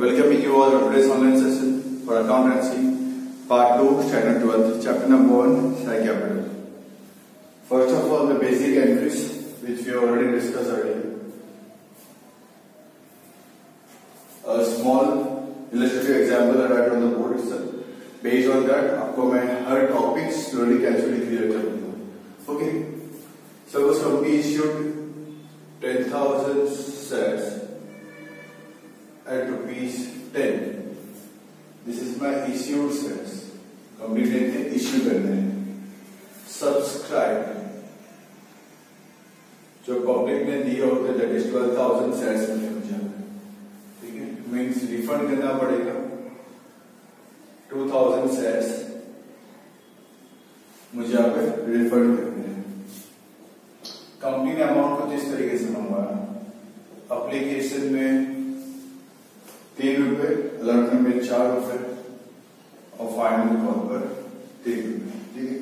welcoming you all to today's online session for accountancy, part 2, standard 12th, chapter number 1, share capital. First of all, the basic entries which we already discussed earlier. A small illustrative example I write on the board itself. Based on that, आपको मैं हर topic slowly casually clear कर दूंगा. Okay. Suppose company issued 10,000 shares at rupees 10. This is my issued shares. Company ने issue करने हैं. Subscribe जो public ने दिए होते हैं, that is 12,000 shares मिले मुझे. ठीक है, मीन्स रिफंड करना पड़ेगा 2,000 shares मुझे यहाँ पे रिफंड करने हैं. कंपनी ने अमाउंट कुछ इस तरीके से मंगवाया. एप्लीकेशन में 3 रुपए, अलर्टमेंट में 4 रुपए और फाइनल कॉल पर 3 रुपए. ठीक है.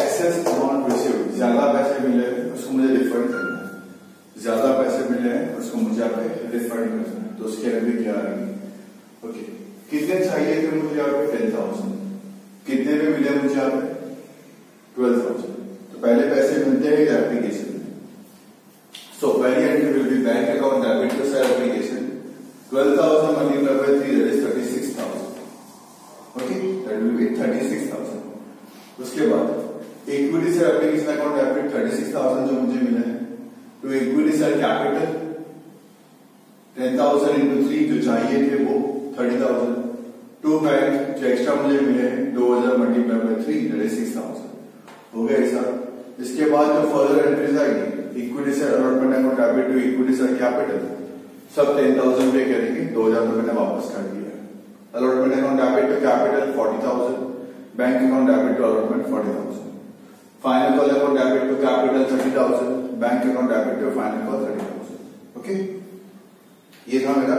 एक्सेस अमाउंट रिसीव, ज्यादा पैसे मिले हैं उसको मुझे रिफंड करना है. ज्यादा पैसे मिले हैं उसको मुझे यहाँ पे रिफंड करना है. तो उसके अभी क्या आ रही है. ओके. कितने चाहिए थे मुझे यहाँ पे 10,000. कितने में मिले मुझे यहाँ पे 12,000. तो पहले पैसे मिलते हैं एप्लीकेशन में. सो पहली entry will be bank account debit to share application. 12,000 multiplied by 3, that is 36,000. Okay, that will be 36,000. उसके बाद equity share application account debit 36,000 जो मुझे मिला है. तो इक्विटी सेल कैपिटल 10,000 into 3 जो चाहिए थे वो 30,000. टू बैंक जो एक्स्ट्रा मुझे मिले हैं 2,000 multiplied by 3, that is 6,000. हो गया ऐसा. इसके बाद जो फर्दर एंट्रीज आएगी, equity share allotment account debit to equity share capital, सब 10,000 पे करेंगे. 2,000 तो मैंने वापस कर दिया. Allotment account debit to capital 40,000, bank account debit to allotment 40,000, final call account debit to capital 30,000, bank account debit to final call 30,000. Okay, ये था मेरा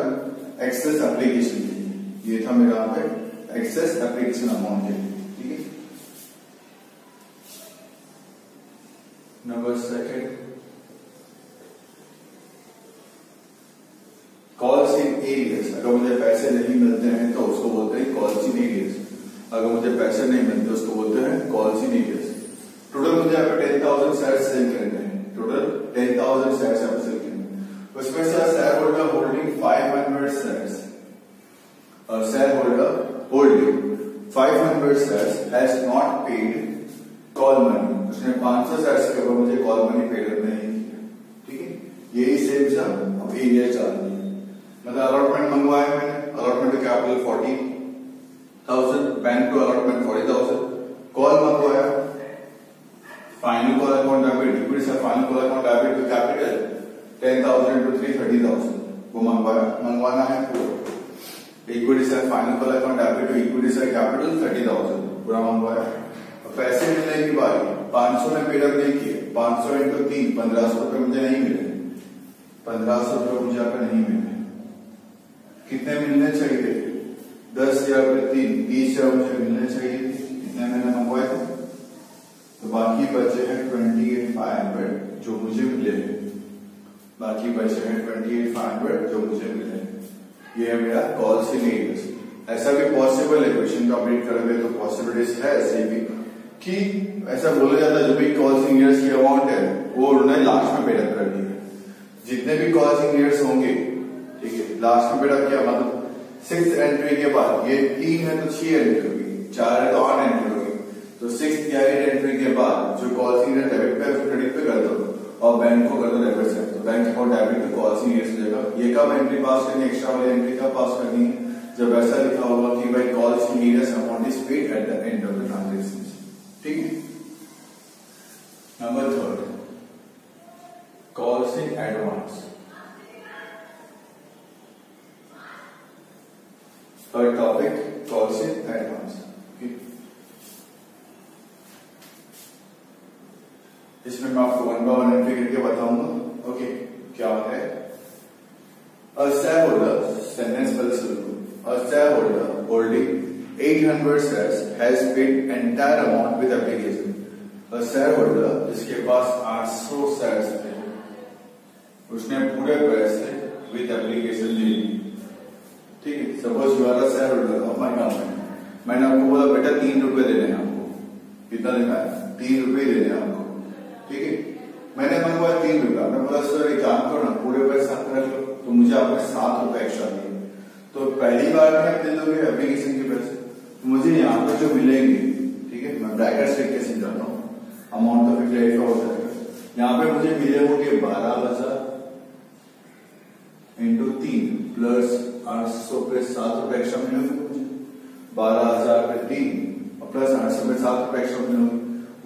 एक्सेस एप्लीकेशन के लिए. ये था मेरा यहाँ पे एक्सेस एप्लीकेशन अमाउंट के लिए. ठीक है. Number second, calls in arrears. अगर मुझे पैसे नहीं मिलते हैं तो उसको बोलते हैं कॉल्स इन एरियर्स. अगर मुझे पैसे नहीं मिलते उसको बोलते हैं कॉल्स इन एरियर्स. टोटल मुझे यहाँ पे 10,000 शेयर्स सेल करने हैं. टोटल 10,000 शेयर्स यहाँ पे सेल करने हैं. उसमें से शेयर होल्डर होल्डिंग 500 शेयर्स और share holder holding 500 shares has not paid call money. उसने 500 शेयर्स के ऊपर मुझे कॉल मनी पे करना नहीं किया. ठीक है. यही सेम सब अब एरिया चल रही है. मतलब अलॉटमेंट मंगवाया मैंने. Allotment to capital 40,000, bank to allotment 40,000, call मंगवाया. Final call account debit equity से final call account debit to capital 10,000 into 3, 30,000 वो मंगवाना है पूरा. इक्विटी से final call account debit to equity share capital 30,000 पूरा मंगवाया. पैसे मिलने की बारी 500 में पेडअप नहीं किए. 500 into 3, 1,500 रुपए मुझे नहीं मिले. 1,500 रुपए मुझे यहाँ पे नहीं मिले. कितने मिलने चाहिए? 10,000 पे 3, 30,000 मुझे मिलने चाहिए थे. कितने मैंने मंगवाए थे. तो बाकी बचे हैं 28,500 जो मुझे मिले हैं. बाकी बचे हैं 28,500 जो मुझे मिले हैं. ये है मेरा कॉल्स इन एरियर्स. ऐसा भी पॉसिबल है, क्वेश्चन कंप्लीट करोगे तो पॉसिबिलिटीज है ऐसे भी कि ऐसा बोला जाता है जो भी कॉल्स इन एरियर्स की अमाउंट है वो उन्होंने लास्ट में पेडअप कर दी है. जितने भी कॉल्स इन एरियर्स होंगे, ठीक है, लास्ट में पेडअप किया मतलब 6th एंट्री के बाद, ये 3 है तो 6 एंट्री होगी, 4 है तो 8 एंट्री होगी. तो 6th या 8 एंट्री के बाद जो कॉल्स इन एरियर डेबिट पे उसको क्रेडिट पे कर दो और बैंक को कर दो डेबिट से. तो bank account debit to calls in arrears हो जाएगा. ये कब एंट्री पास करनी है, एक्स्ट्रा वाली एंट्री कब पास करनी है, जब ऐसा लिखा होगा कि भाई calls in arrears amount is paid at the end of the transaction. ठीक है. Number 3, calls in advance. Third topic, calls in advance. इसमें मैं आपको 1 by 1 एंट्री करके बताऊंगा. ओके, क्या है. A shareholder, sentence पहले शुरू करो. A shareholder holding 800 shares has paid entire amount with application. A shareholder जिसके पास 800 शेयर्स थे उसने पूरे पैसे विद एप्लीकेशन ले ली. Suppose you are a share holder of my company, मैंने आपको बोला बेटा 3 रुपए देने हैं आपको, कितना देना है? 3 रुपए देने हैं आपको, ठीक है। मैंने मंगवाया 3 रुपए, आपने बोला सर एक काम करो ना पूरे पैसे आप रख लो, तो मुझे आपने 7 रुपए एक्स्ट्रा दिए। तो पहली बार में आप दे दोगे एप्लीकेशन के पैसे, तो मुझे यहाँ पे जो मिलेंगे, ठीक है, मैं ब्रैकेट्स लिख के समझाता हूँ, अमाउंट तो फिर क्लियर हो जाएगा। यहाँ पे मुझे मिले होंगे 12,000 इंटू 3 प्लस 800 पे 7 रुपए एक्स्ट्रा मिलेंगे मुझे, 12,000 पे 3 और प्लस 800 पे 7 रुपए एक्स्ट्रा मिलेंगे।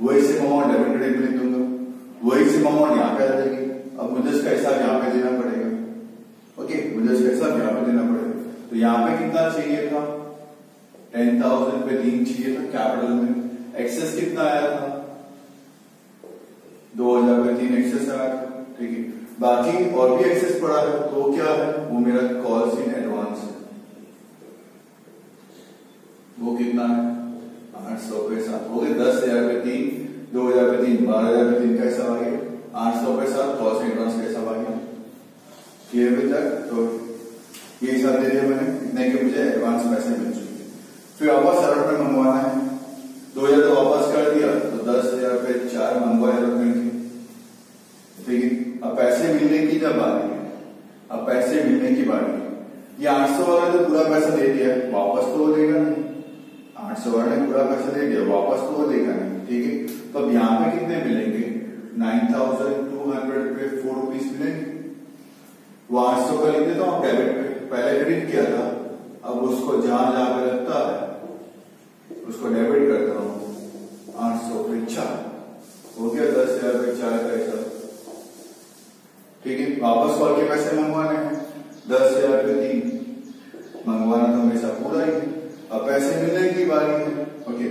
वही सेम अमाउंट डेबिट क्रेडिट में लिख दूंगा, वही सेम अमाउंट यहाँ पे आ जाएगी। अब मुझे इसका हिसाब यहाँ पे देना पड़ेगा, ओके, मुझे इसका हिसाब यहाँ पे देना पड़ेगा। तो यहाँ पे कितना चाहिए था? 10,000 पे 3 चाहिए था कैपिटल में। एक्सेस कितना आया था? 2,000 पे 3 एक्सेस आया था, ठीक है। बाकी और भी एक्सेस पड़ा है, तो क्या है? वो मेरा कॉल्स इन एडवांस है। वो कितना है? 800 पे 7 हो गए, 10,000 पे 3, 2,000 पे 3, 12,000 पे 3 का हिसाब आ गया, 800 पे 7 कॉल्स इन एडवांस का हिसाब आ गया। Clear with that? तो ये हिसाब दे दिया मैंने, इतने के मुझे एडवांस पैसे मिल चुके। फिर वापस अलॉट में मंगवाना है, 2,000 तो वापस कर दिया, तो 10,000 पे 4 मंगवाए अलॉटमेंट के, ठीक है। अब पैसे मिलने की जब बारी है, अब पैसे मिलने की बारी है, ये 800 वाला तो पूरा पैसा दे दिया, वापस तो वो देगा नहीं। 800 वाले ने पूरा पैसा दे दिया, वापस तो वो देगा नहीं, ठीक है। तो अब यहाँ पे कितने मिलेंगे? 9,200 पे 4 रुपीज मिलेंगे। वो 800 का लिख देता हूँ डेबिट पे, पहले क्रेडिट किया था, अब उसको जहां जहां पे लगता है उसको डेबिट करता हूँ। 800 पे 4 हो गया, 10,000 पे 4 का हिसाब, ठीक है। वापस कॉल के पैसे मंगवाने हैं, 10,000 पे 3 मंगवाना तो हमेशा पूरा ही है। अब पैसे मिलने की बारी है, ओके,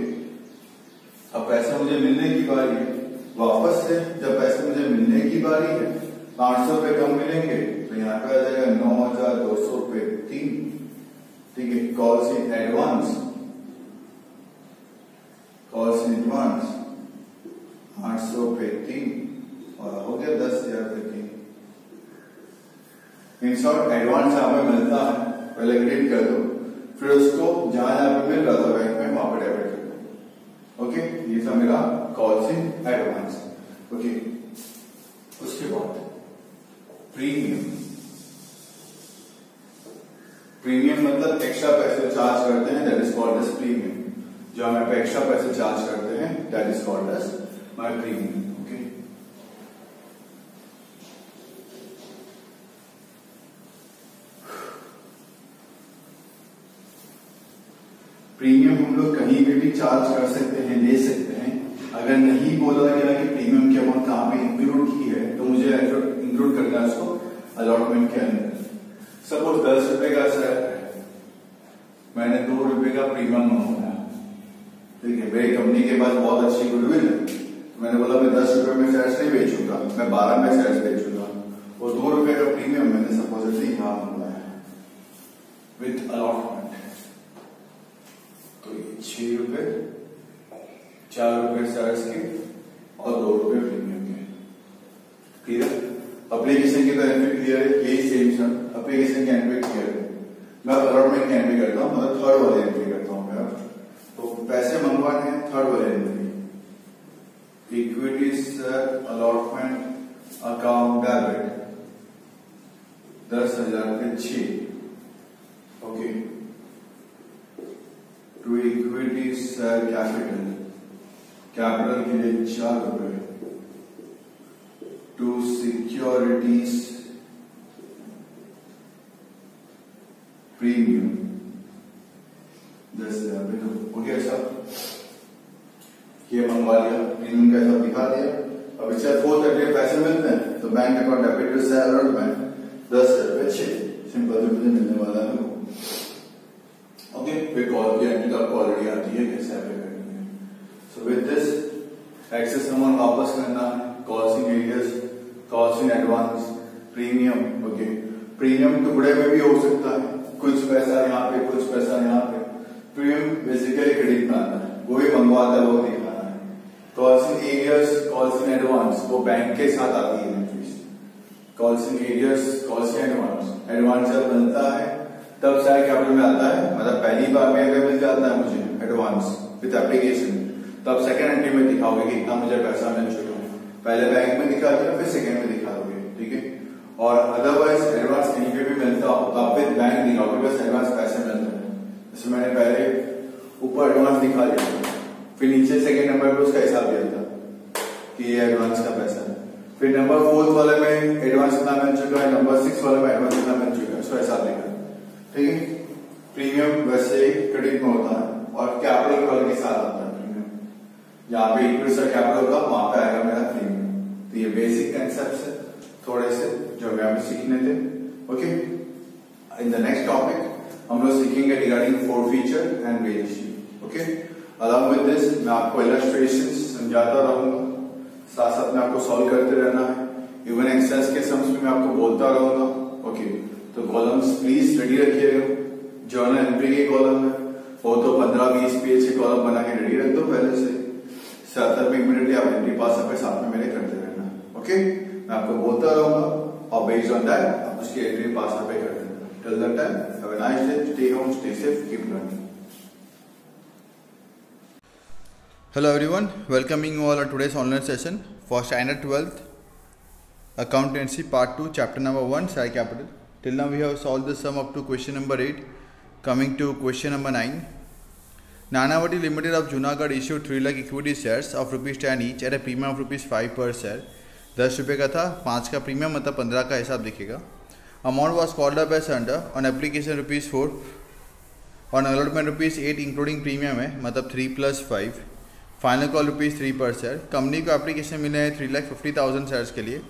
अब पैसे मुझे मिलने की बारी है। वापस से जब पैसे मुझे मिलने की बारी है, 800 रुपए कम मिलेंगे, तो यहाँ पे आ जाएगा 9,200 पे 3, ठीक है। Calls in advance, calls in advance 800 पे 3 और हो गया 10,000 पे 3। इन शॉर्ट एडवांस हमें मिलता है, पहले क्रेडिट कर दो, फिर उसको जहां जहां पे मिल रहा था बैंक में वहां पर डेबिट कर दो, ओके। ये था मेरा कॉल्स इन एडवांस, ओके। उसके बाद प्रीमियम, प्रीमियम मतलब एक्स्ट्रा पैसे चार्ज करते हैं, that is called as premium. जो हमें पे एक्स्ट्रा पैसे चार्ज करते हैं, that is called as my premium, okay. Premium हम लोग कहीं पे भी चार्ज कर सकते हैं, ले सकते हैं। अगर नहीं बोला गया कि प्रीमियम की अमाउंट कहां पे इंक्लूड की है, तो मुझे इंक्लूड करना है उसको अलॉटमेंट के अंदर। सपोज 10 रुपए का शेयर है, मैंने 2 रुपए का प्रीमियम मंगवाया, ठीक है। मेरी कंपनी के पास बहुत अच्छी गुडविल है, तो मैंने बोला मैं 10 रुपए में शेयर्स नहीं बेचूंगा, मैं 12 में शेयर्स बेचूंगा। और 2 रुपए का प्रीमियम मैंने सपोजिटली यहां मंगवाया विथ अलॉटमेंट, तो ये 6 रुपए, 4 रुपए शेयर्स के और 2 रुपए प्रीमियम के। क्लियर? एप्लीकेशन की बेनिफिट क्लियर है, यही सेम सर एप्लीकेशन की एंट्री क्लियर है। मैं अलॉटमेंट की एंट्री करता हूँ, मतलब थर्ड वाले एंट्री करता हूँ मैं। तो पैसे मंगवाने हैं, थर्ड वाले entry, equity share allotment account debit 10,000 पे 6, okay, to equity share capital, capital के लिए 4 रुपए, टू सिक्योरिटीज प्रीमियम 10,000 पे 2, हो गया सब। ये मंगवा लिया, प्रीमियम का सब दिखा दिया। अब इससे 430 पैसे मिलते हैं, तो bank account debit to share allotment 10,000 पे 6, सिंपल से मुझे मिलने वाला है। ओके, फिर कॉल की एंट्री आपको ऑलरेडी आती है कैसे अप्लाई करनी है। So with this excess amount वापस करना है, calls in arrears, calls in advance, premium, okay. Premium टुकड़े में भी हो सकता है, कुछ पैसा यहाँ पे, कुछ पैसा यहाँ पे। प्रीमियम बेसिकली क्रेडिट में आता है, वो भी मंगवाता है, वो दिखाना है। Calls in arrears, calls in advance, वो बैंक के साथ आती है entries. Calls in arrears, calls in advance, advance जब बनता है तब शेयर कैपिटल में आता है, मतलब पहली बार में अगर मिल जाता है मुझे एडवांस विद एप्लीकेशन, तब सेकंड एंट्री में दिखाओगे कि इतना मुझे पैसा मिल चुका है। पहले बैंक में दिखा दिया, फिर सेकंड में दिखा दोगे, ठीक है। और अदरवाइज एडवांस कहीं पे भी मिलता हो तो आप फिर बैंक दिखाओगे बस एडवांस पैसे मिलते हैं। जैसे मैंने पहले ऊपर एडवांस दिखा दिया, फिर नीचे सेकंड नंबर पे उसका हिसाब दिया था कि ये एडवांस का पैसा है। फिर नंबर 4 वाले में एडवांस कितना मिल चुका है, नंबर 6 वाले में एडवांस कितना मिल चुका है, उसका हिसाब दिखा, ठीक है। प्रीमियम वैसे ही क्रेडिट में होता है और कैपिटल कॉल के साथ आता है प्रीमियम। जहाँ पे इक्विटी शेयर कैपिटल होगा वहां पे आएगा मेरा प्रीमियम। तो ये बेसिक कंसेप्ट है थोड़े से जो हमें अभी सीखने थे, okay. In the next topic हम लोग सीखेंगे regarding forfeiture and balance sheet, okay. Along with this मैं आपको इलस्ट्रेशंस समझाता रहूंगा, साथ साथ में आपको सॉल्व करते रहना है। इवन एक्सेस के सम्स में मैं आपको बोलता रहूंगा, ओके। तो कॉलम्स प्लीज रेडी रखिएगा, जर्नल एंट्री के कॉलम में हो तो 15-20 पेज के कॉलम बना के रेडी रख दो पहले से, साथ साथ में इमीडिएटली आप एंट्री पास अपने साथ में मेरे करते रहना, ओके। मैं आपको बोलता रहूंगा और बेस्ड ऑन दैट आप उसकी एंट्री पास पे कर देना। Till that time have a nice day, stay home, stay safe, keep learning. Hello everyone, welcoming you all on today's online session for standard 12th accountancy part 2 chapter number 1 share capital. Till now we have solved the sum up to question number 8. Coming to question number 9. Nanavati Limited of Junagadh issued 3 lakh equity shares of ₹10 each at a premium of ₹5 per share. 10 रुपये का था, 5 का premium मतलब 15 का हिसाब दिखेगा। Amount was called up as under on application ₹4 on allotment ₹8 including premium है मतलब 3 + 5। फाइनल कॉल ₹3 पर शेयर। कंपनी को एप्लीकेशन मिले हैं 3,50,000 शेयर्स के लिए।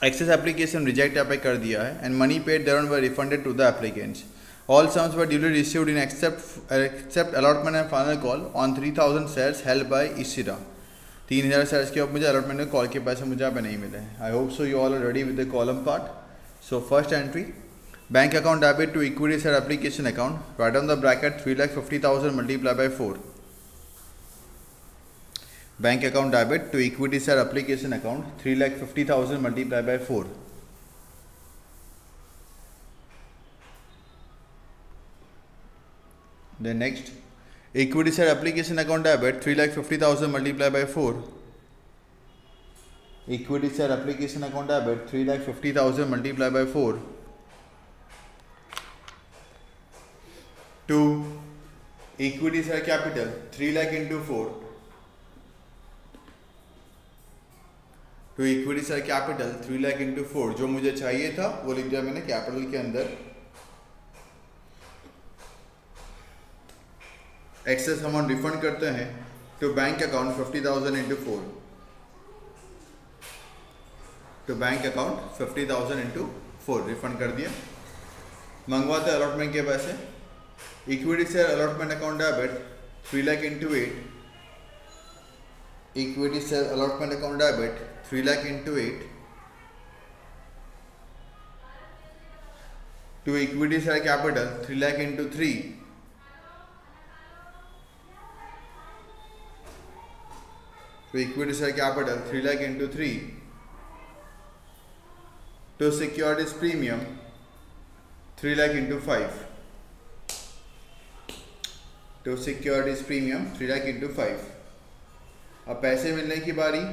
एक्सेस एप्लीकेशन रिजेक्ट यहाँ पे कर दिया है and money paid thereon were refunded to the applicants. All sums were duly received in except allotment and final call on 3,000 shares held by Ishira. 3,000 shares के ऊपर मुझे अलॉटमेंट में कॉल के पैसे मुझे यहाँ पे नहीं मिले। I hope so you all are ready with the column part. So first entry, bank account debit to equity share application account, right on the bracket 3,50,000 multiply by 4। Bank account debit to equity share application account 3,50,000 multiply by 4। Then next, equity share application account debit 3,50,000 multiplied by 4. Equity share application account debit 3,50,000 multiplied by 4. To equity share capital 3 lakh into 4. To equity share capital 3 lakh into 4. जो मुझे चाहिए था वो लिख दिया मैंने capital के अंदर। एक्सेस अमाउंट रिफंड करते हैं to bank account 50,000 into 4। To bank account 50,000 into 4 refund कर दिया। मंगवाते अलॉटमेंट के पैसे। Equity share allotment account debit 3 lakh into 8। Equity share allotment account debit 3 lakh into 8 to equity share capital 3 lakh into 3 to equity share capital 3 lakh into 3 to securities premium 3 lakh into 5 to securities premium 3 lakh into 5। अब पैसे मिलने की बारी।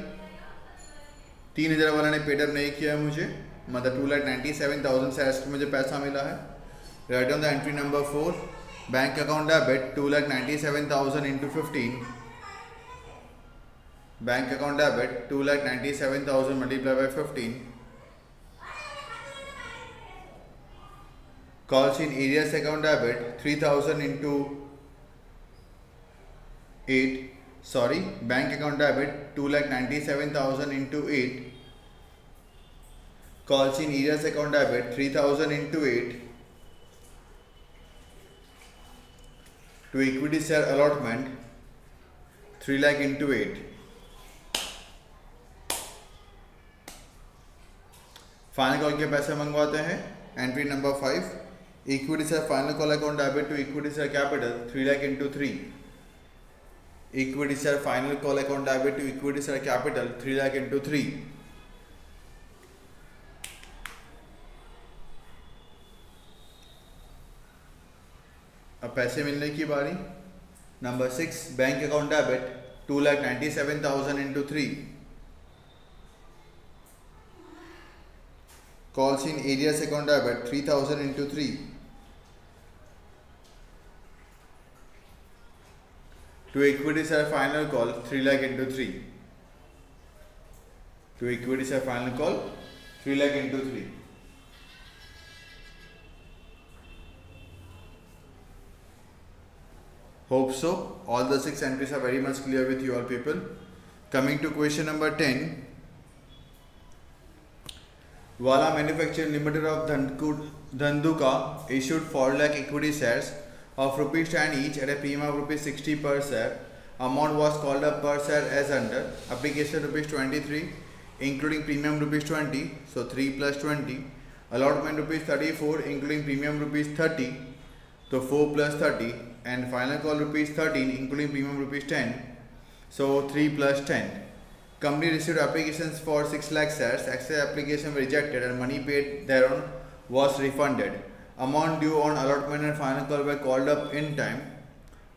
3,000 वाला ने paid up नहीं किया मुझे, मतलब 2,97,000 शेयर्स को मुझे पैसा मिला है। Right on the entry number 4, bank account debit 2,97,000 into 15। Bank account debit 2,97,000 multiply by 15। Calls in areas account debit 3,000 into 8। Sorry, bank account debit 2,97,000 into 8। Calls in areas account debit 3,000 into 8 to equity share allotment 3 lakh into 8। Final call के पैसे मंगवाते हैं। Entry number 5, equity share final call account debit to equity share capital 3 lakh into 3। Equity share final call account debit to equity share capital 3 lakh into 3। अब पैसे मिलने की बारी। Number 6, bank account debit 2,97,000 into 3. Calls in areas account debit 3,000 into 3. To equity share final call 3 lakh into 3. To equity share final call 3 lakh into 3. Hope so. All the 6 entries are very much clear with you all people. Coming to question number 10. Wala Manufacturing Limited of Dhanduka issued 4 lakh equity shares of rupees 10 each at a premium of rupees 60 per share. Amount was called up per share as under. Application rupees 23, including premium rupees 20, so 3 plus 20. Allotment rupees 34, including premium rupees 30, so 4 plus 30. And final call rupees 13, including premium rupees 10, so 3 plus 10. Company received applications for 6 lakh shares. Excess application rejected and money paid thereon was refunded. Amount due on allotment and final call were called up in time.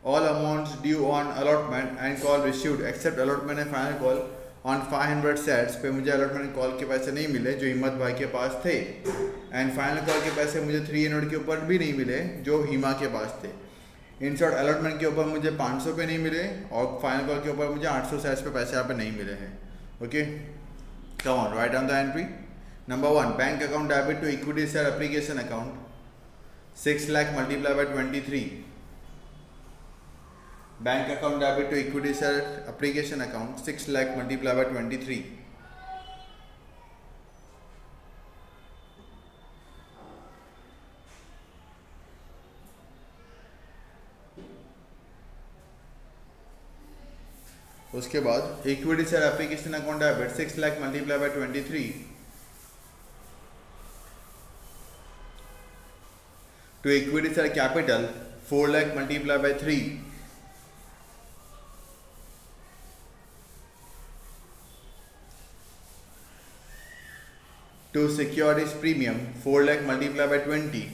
All amounts due on allotment and call received except allotment and final call on 500 shares पे मुझे allotment and call के पैसे नहीं मिले जो हिम्मत भाई के पास थे, and final call के पैसे मुझे 300 के ऊपर भी नहीं मिले जो हिमा के पास थे. इन शॉर्ट अलॉटमेंट के ऊपर मुझे 500 पे नहीं मिले और फाइनल कॉल के ऊपर मुझे 800 शेयर्स पे पैसे यहाँ पे नहीं मिले हैं. Okay, come on, right down the entry. Number 1, bank account debit to equity share application account 6 lakh multiply by 23. Bank account debit to equity share application account 6 lakh multiply by 23. उसके बाद equity share application account debit 6 lakh multiply by 23 to equity share capital 4 lakh multiplied by 3 to securities premium 4 lakh multiplied by 20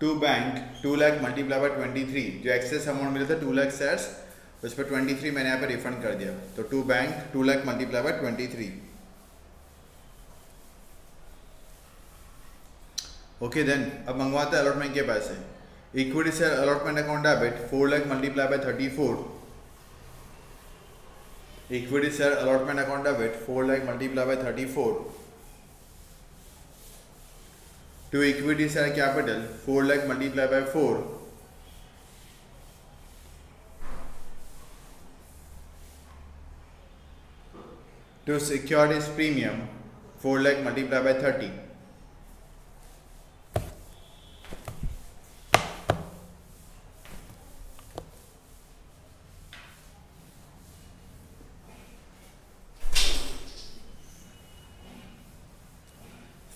to bank 2 lakh multiplied by 23. जो excess amount मिला था 2 lakh shares उस पर 23 मैंने यहाँ पे रिफंड कर दिया, तो to bank 2 lakh multiply by 23. Okay then अब मंगवाते हैं अलॉटमेंट के पैसे. Equity share allotment account debit 4 lakh multiply by 34. Equity share allotment account debit 4 lakh multiply by 34 to equity share capital 4 lakh multiplied by 4 to securities premium 4 lakh multiplied by 30.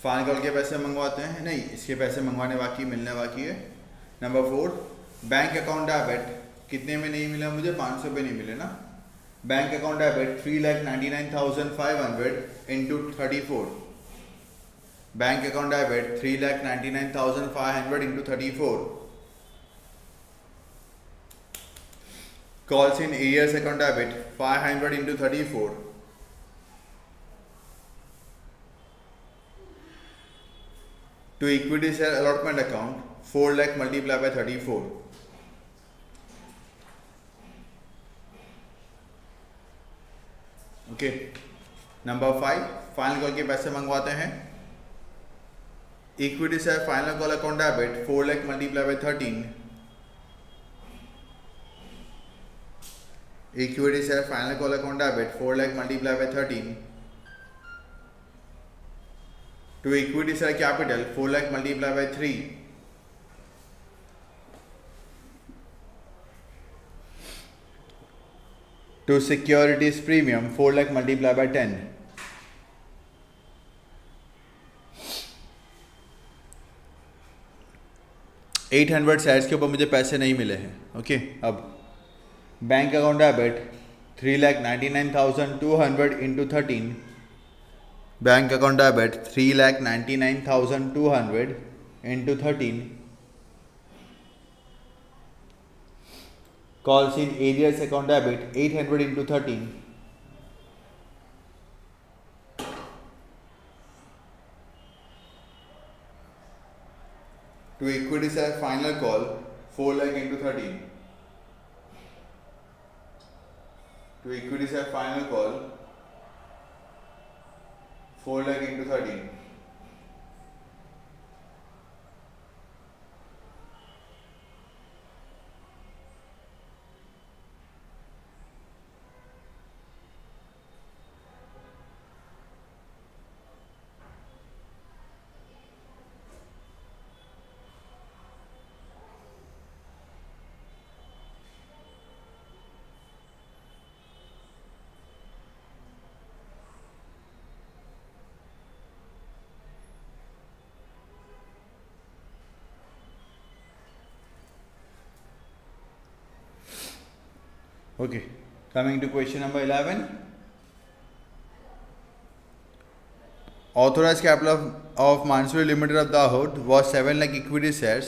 Final call के पैसे मंगवाते हैं, नहीं इसके पैसे मंगवाने बाकी, मिलने बाकी है. नंबर 4, बैंक अकाउंट डेबिट कितने में नहीं मिला मुझे, 500 पे नहीं मिले ना. Bank account debit 3,99,500 into 34. Bank account debit 3,99,500 into 34. Calls in arrears account debit 500 into 34. To equity share allotment account 4 lakh multiplied by 34. Okay, number 5, final call के पैसे मंगवाते हैं. Equity share final call account debit 4 lakh multiplied by 13. Equity share final call account debit 4 lakh multiplied by 13 to equity share capital 4 lakh multiplied by 3 to securities premium 4 lakh multiplied by 10. $800 shares के ऊपर मुझे पैसे नहीं मिले हैं. Okay, अब bank account debit 3,99,200 into 13 bank account debit 3,99,200 into 13. Calls in arrears account debit 800 into 13. To equity share final call 4 lakh into 13. To equity share final call 4 lakh into 13. Okay, coming to question number 11. Authorized capital of Mansory Limited of Dahod was 7 lakh equity shares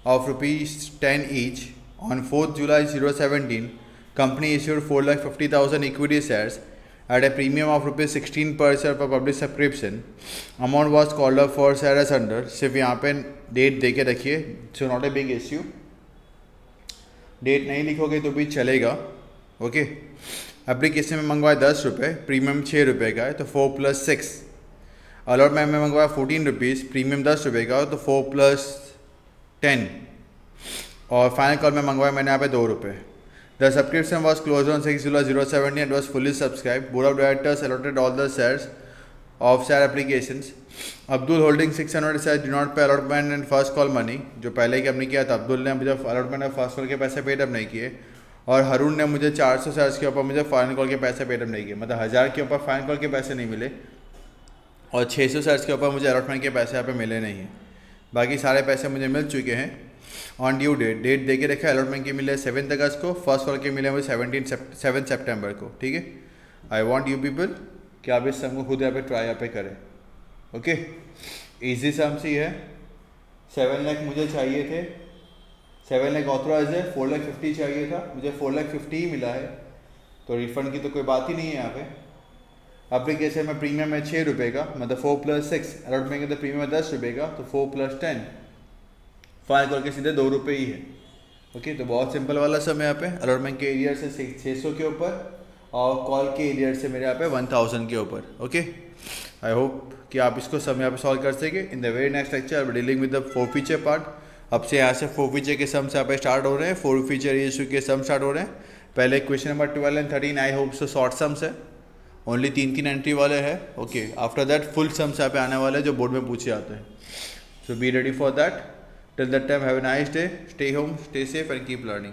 of rupees 10 each. On 4th July 2017, company issued 4,50,000 equity shares at a premium of rupees 16 per share per public subscription. Amount was called up for share as under. सिर्फ यहाँ पे date दे के रखिए, so not a big issue. Date नहीं लिखोगे तो भी चलेगा. ओके, एप्लीकेशन में मंगवाए 10 रुपये, प्रीमियम 6 रुपये का है तो 4 + 6. अलॉटमेंट में मंगवाया 14 रुपीज़, प्रीमियम 10 रुपये का तो 4 + 10. और फाइनल कॉल में मंगवाया मैंने यहाँ पे 2 रुपये. The subscription was close on 6 July 2017 and was fully subscribe. Board of directors allotted all the shares of share applications. Abdul holding 600 share do not pay allotment and first call money. जो पहले कि हमने किया था, अब्दुल ने मुझे अलॉटमेंट और first call के पैसे पेड अप नहीं किए. और हरून ने मुझे 400 शेयर्स के ऊपर मुझे फाइनल कॉल के पैसे पेड अप नहीं किए. मतलब 1000 के ऊपर फाइनल कॉल के पैसे नहीं मिले और 600 शेयर्स के ऊपर मुझे अलॉटमेंट के पैसे यहाँ पे मिले नहीं हैं. बाकी सारे पैसे मुझे मिल चुके हैं. ऑन ड्यू डेट दे के रखा है. अलॉटमेंट के मिले 7 अगस्त को, फर्स्ट कॉल के मिले मुझे 7 सितंबर को. ठीक है, आई वॉन्ट यू पीपल कि आप इस सम को खुद यहाँ पे ट्राई यहाँ पे करें. ओके, ईजी सम सी है. 7 लाख मुझे चाहिए थे, 7 लाख ऑथराइज है, 4,50,000 चाहिए था, मुझे 4,50,000 ही मिला है. तो रिफंड की तो कोई बात ही नहीं है यहाँ पे. एप्लीकेशन में प्रीमियम है 6 रुपये का, मतलब 4 + 6. अलॉटमेंट के तो प्रीमियम है 10 रुपये का तो 4 + 10. फाइनल कॉल के सीधे 2 रुपये ही है. ओके, तो बहुत सिंपल वाला सम है यहाँ पे. अलॉटमेंट के एरियर से 600 के ऊपर और कॉल के एरियर से मेरे यहाँ पे 1000 के ऊपर. ओके, आई होप कि आप इसको सम यहाँ पे सॉल्व कर सके. In the very next lecture I will dealing with the 4 feature part. अब से यहाँ से 4 फीचर के सम से यहाँ पे स्टार्ट हो रहे हैं. 4 फीचर इशू के सम स्टार्ट हो रहे हैं. पहले question number 12 and 13 I hope so short sums है, ओनली 3 एंट्री वाले हैं. Okay, after that full sums यहाँ पे आने वाले हैं जो बोर्ड में पूछे जाते हैं. So be ready for that. Till that time have a nice day, stay home, stay safe and keep learning.